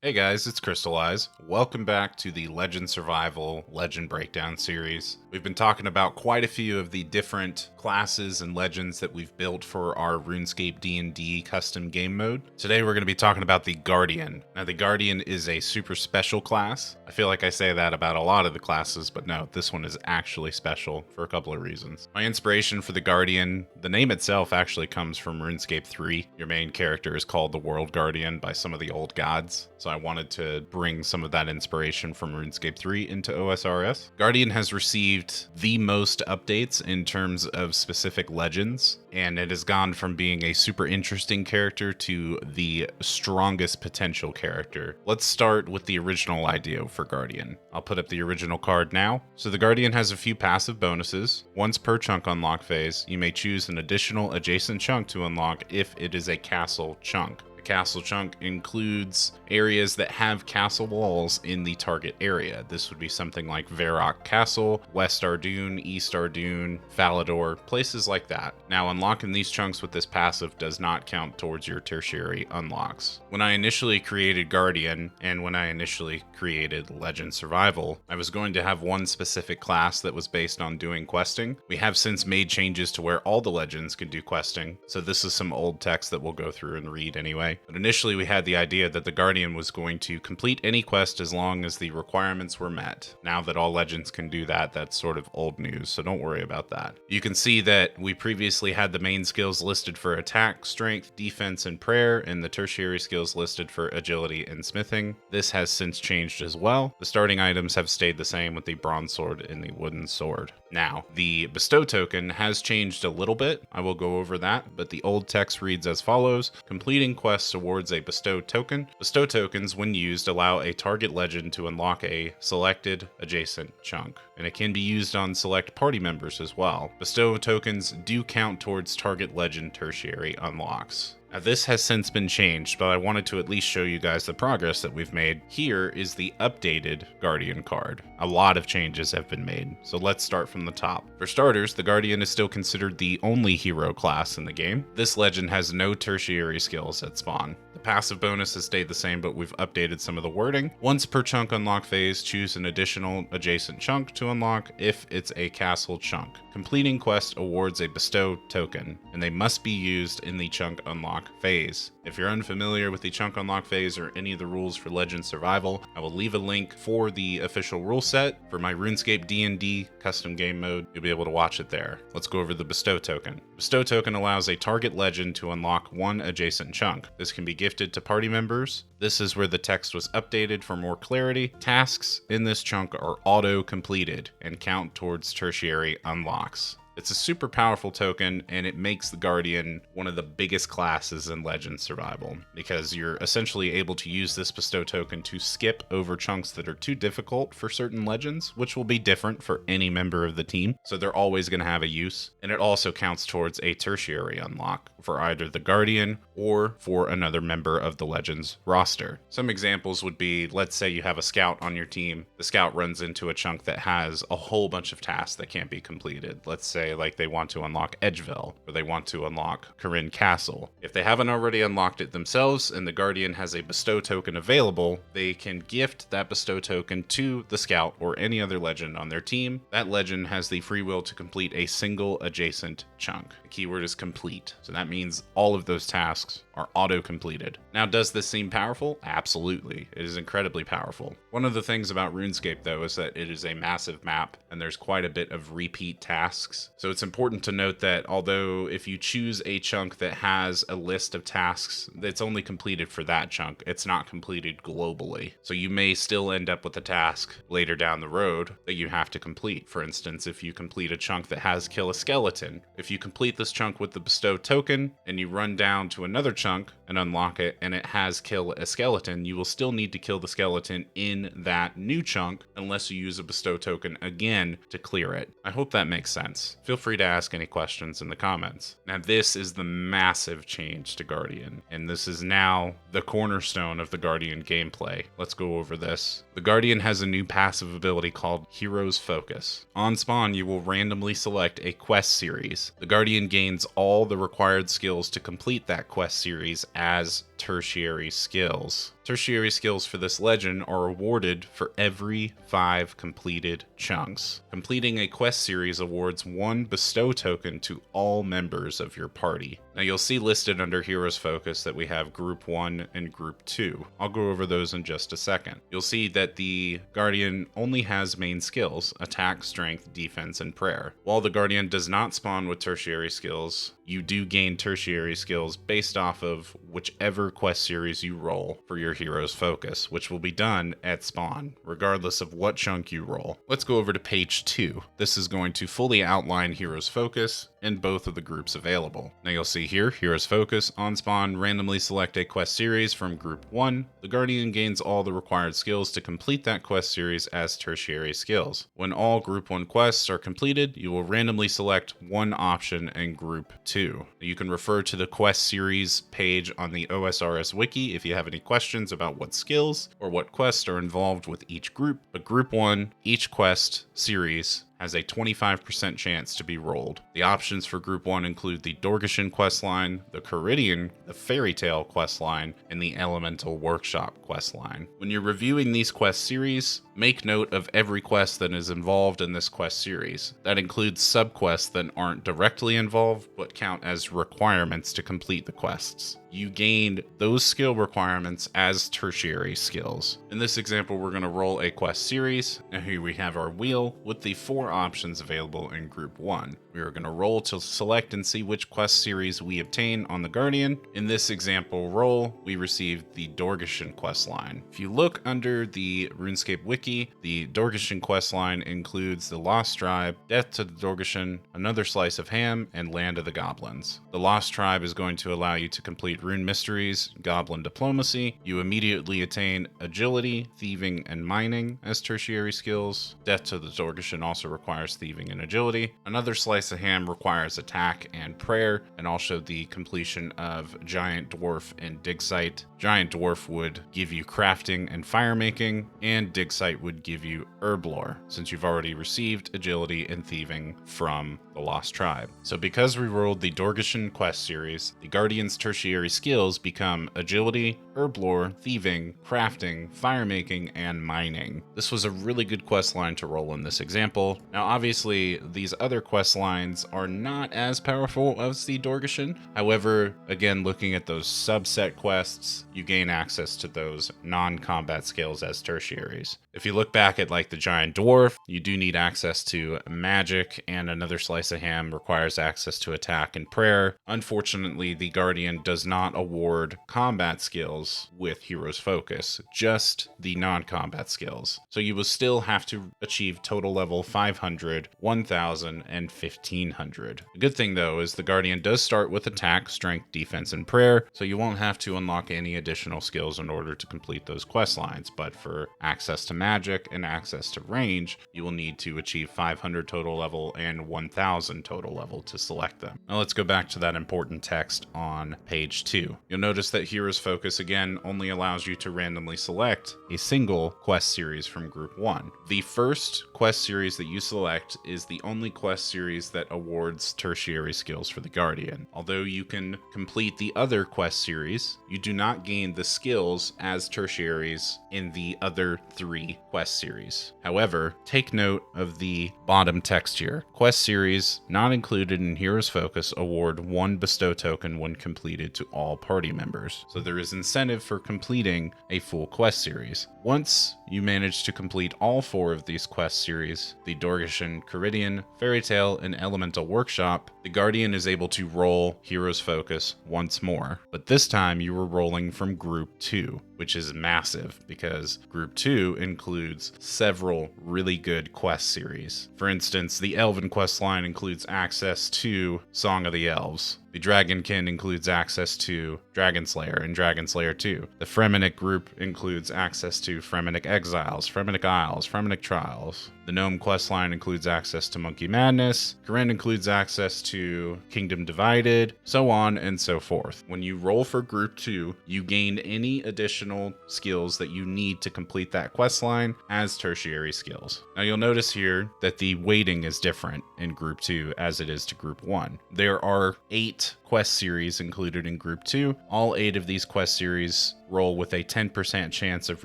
Hey guys, it's Christylize. Welcome back to the Legend Survival Legend Breakdown series. We've been talking about quite a few of the different classes and legends that we've built for our RuneScape D&D custom game mode. Today we're going to be talking about the Guardian. Now the Guardian is a super special class. I feel like I say that about a lot of the classes, but no, this one is actually special for a couple of reasons. My inspiration for the Guardian, the name itself actually comes from RuneScape 3. Your main character is called the World Guardian by some of the old gods, so I wanted to bring some of that inspiration from RuneScape 3 into OSRS. Guardian has received the most updates in terms of specific legends, and it has gone from being a super interesting character to the strongest potential character. Let's start with the original idea for Guardian. I'll put up the original card now. So the Guardian has a few passive bonuses. Once per chunk unlock phase, you may choose an additional adjacent chunk to unlock if it is a castle chunk. Castle chunk includes areas that have castle walls in the target area. This would be something like Varrock Castle, West Ardoon, East Ardoon, Falador, places like that. Now, unlocking these chunks with this passive does not count towards your tertiary unlocks. When I initially created Guardian, and when I initially created Legend Survival, I was going to have one specific class that was based on doing questing. We have since made changes to where all the legends can do questing, so this is some old text that we'll go through and read anyway. But initially we had the idea that the Guardian was going to complete any quest as long as the requirements were met. Now that all legends can do that, that's sort of old news, so don't worry about that. You can see that we previously had the main skills listed for attack, strength, defense, and prayer, and the tertiary skills listed for agility and smithing. This has since changed as well. The starting items have stayed the same with the bronze sword and the wooden sword. Now, the bestow token has changed a little bit. I will go over that, but the old text reads as follows: completing quests awards a bestow token. Bestow tokens, when used, allow a target legend to unlock a selected adjacent chunk, and it can be used on select party members as well. Bestow tokens do count towards target legend tertiary unlocks. Now, this has since been changed, but I wanted to at least show you guys the progress that we've made. Here is the updated Guardian card. A lot of changes have been made, so let's start from the top. For starters, the Guardian is still considered the only hero class in the game. This legend has no tertiary skills at spawn. The passive bonus has stayed the same, but we've updated some of the wording. Once per chunk unlock phase, choose an additional adjacent chunk to unlock if it's a castle chunk. Completing quest awards a bestow token, and they must be used in the chunk unlock phase. If you're unfamiliar with the chunk unlock phase or any of the rules for Legend Survival, I will leave a link for the official rule set for my RuneScape D&D custom game mode. You'll be able to watch it there. Let's go over the bestow token. Bestow token allows a target legend to unlock one adjacent chunk. This can be gifted to party members. This is where the text was updated for more clarity. Tasks in this chunk are auto-completed and count towards tertiary unlocks. It's a super powerful token, and it makes the Guardian one of the biggest classes in Legend Survival, because you're essentially able to use this bestow token to skip over chunks that are too difficult for certain legends, which will be different for any member of the team, so they're always going to have a use. And it also counts towards a tertiary unlock for either the Guardian or for another member of the Legends roster. Some examples would be, let's say you have a scout on your team. The scout runs into a chunk that has a whole bunch of tasks that can't be completed. Let's say like they want to unlock Edgeville, or they want to unlock Corinne Castle. If they haven't already unlocked it themselves and the Guardian has a bestow token available, they can gift that bestow token to the scout or any other legend on their team. That legend has the free will to complete a single adjacent chunk. The keyword is complete, so that means all of those tasks are auto-completed. Now, does this seem powerful? Absolutely. It is incredibly powerful. One of the things about RuneScape, though, is that it is a massive map, and there's quite a bit of repeat tasks. So it's important to note that although if you choose a chunk that has a list of tasks that's only completed for that chunk, it's not completed globally. So you may still end up with a task later down the road that you have to complete. For instance, if you complete a chunk that has kill a skeleton, if you complete this chunk with the bestow token and you run down to another chunk and unlock it and it has kill a skeleton, you will still need to kill the skeleton in that new chunk unless you use a bestow token again to clear it. I hope that makes sense. Feel free to ask any questions in the comments. Now, this is the massive change to Guardian, and this is now the cornerstone of the Guardian gameplay. Let's go over this. The Guardian has a new passive ability called Hero's Focus. On spawn, you will randomly select a quest series. The Guardian gains all the required skills to complete that quest series as tertiary skills. Tertiary skills for this legend are awarded for every 5 completed chunks. Completing a quest series awards 1 bestow token to all members of your party. Now you'll see listed under Heroes Focus that we have Group 1 and Group 2. I'll go over those in just a second. You'll see that the Guardian only has main skills: attack, strength, defense, and prayer. While the Guardian does not spawn with tertiary skills, you do gain tertiary skills based off of whichever quest series you roll for your Heroes Focus, which will be done at spawn, regardless of what chunk you roll. Let's go over to page 2. This is going to fully outline Heroes Focus and both of the groups available. Now you'll see here, Heroes Focus, on spawn, randomly select a quest series from Group 1. The Guardian gains all the required skills to complete that quest series as tertiary skills. When all Group 1 quests are completed, you will randomly select one option in Group 2. You can refer to the quest series page on the OSRS wiki if you have any questions about what skills or what quests are involved with each group. But Group 1, each quest series has a 25% chance to be rolled. The options for Group 1 include the Dorgeshan questline, the Caridian, the Fairy Tale questline, and the Elemental Workshop questline. When you're reviewing these quest series, make note of every quest that is involved in this quest series. That includes subquests that aren't directly involved, but count as requirements to complete the quests. You gained those skill requirements as tertiary skills. In this example, we're going to roll a quest series. Now here we have our wheel with the 4 options available in Group 1. We are going to roll to select and see which quest series we obtain on the Guardian. In this example roll, we received the Dorgeshan questline. If you look under the RuneScape wiki, the Dorgeshan questline includes the Lost Tribe, Death to the Dorgeshan, Another Slice of Ham, and Land of the Goblins. The Lost Tribe is going to allow you to complete Rune Mysteries, Goblin Diplomacy. You immediately attain Agility, Thieving, and Mining as tertiary skills. Death to the Dorgeshan also requires Thieving and Agility. Another Slice of Ham requires Attack and Prayer, and also the completion of Giant Dwarf and Dig Site. Giant Dwarf would give you Crafting and Fire Making, and Dig Site would give you Herb Lore, since you've already received Agility and Thieving from the Lost Tribe. So because we rolled the Dorgeshan quest series, the Guardian's tertiary skills become Agility, Herb Lore, Thieving, Crafting, Fire Making, and Mining. This was a really good quest line to roll in this example. Now obviously these other quest lines are not as powerful as the Dorgeshan. However, again, looking at those subset quests, you gain access to those non-combat skills as tertiaries. If you look back at like the Giant Dwarf, you do need access to Magic, and Another Slice of Ham requires access to Attack and Prayer. Unfortunately, the Guardian does not award combat skills with Heroes Focus, just the non-combat skills. So you will still have to achieve total level 500, 1000, and 1500. The good thing though is the Guardian does start with Attack, Strength, Defense, and Prayer, so you won't have to unlock any additional skills in order to complete those quest lines, but for access to Magic and access to range, you will need to achieve 500 total level and 1000 total level to select them. Now let's go back to that important text on page 2. You'll notice that Heroes Focus again only allows you to randomly select a single quest series from Group 1. The first quest series that you select is the only quest series that awards tertiary skills for the Guardian. Although you can complete the other quest series, you do not gain the skills as tertiaries in the other 3 quest series. However, take note of the bottom text here. Quest series not included in Heroes Focus award 1 bestow token when completed to all party members. So there is incentive for completing a full quest series. Once you manage to complete all 4 of these quest series, the Dorgeshan, Caridian, Fairy Tale, and Elemental Workshop, the Guardian is able to roll Heroes Focus once more. But this time you were rolling from Group 2, which is massive because Group 2 includes several really good quest series. For instance, the Elven quest line includes access to Song of the Elves. The Dragonkin includes access to Dragonslayer and Dragonslayer 2. The Fremennik group includes access to Fremennik Exiles, Fremennik Isles, Fremennik Trials. The Gnome questline includes access to Monkey Madness. Koren includes access to Kingdom Divided, so on and so forth. When you roll for Group 2, you gain any additional skills that you need to complete that questline as tertiary skills. Now you'll notice here that the weighting is different in Group 2 as it is to Group 1. There are 8 quest series included in Group 2. All 8 of these quest series roll with a 10% chance of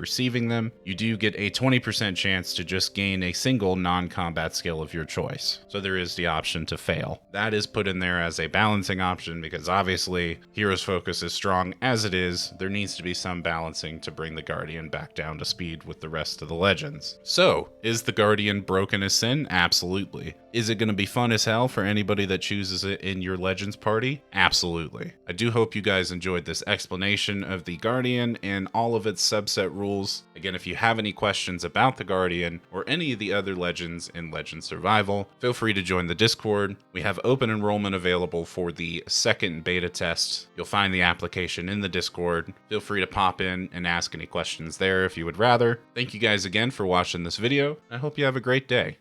receiving them, you do get a 20% chance to just gain a single non-combat skill of your choice. So there is the option to fail. That is put in there as a balancing option because obviously Hero's Focus is strong as it is. There needs to be some balancing to bring the Guardian back down to speed with the rest of the legends. So, is the Guardian broken as sin? Absolutely. Is it going to be fun as hell for anybody that chooses it in your Legends party? Absolutely. I do hope you guys enjoyed this explanation of the Guardian and all of its subset rules. Again, if you have any questions about the Guardian or any of the other legends in Legend Survival, feel free to join the Discord. We have open enrollment available for the second beta test. You'll find the application in the Discord. Feel free to pop in and ask any questions there if you would rather. Thank you guys again for watching this video. I hope you have a great day.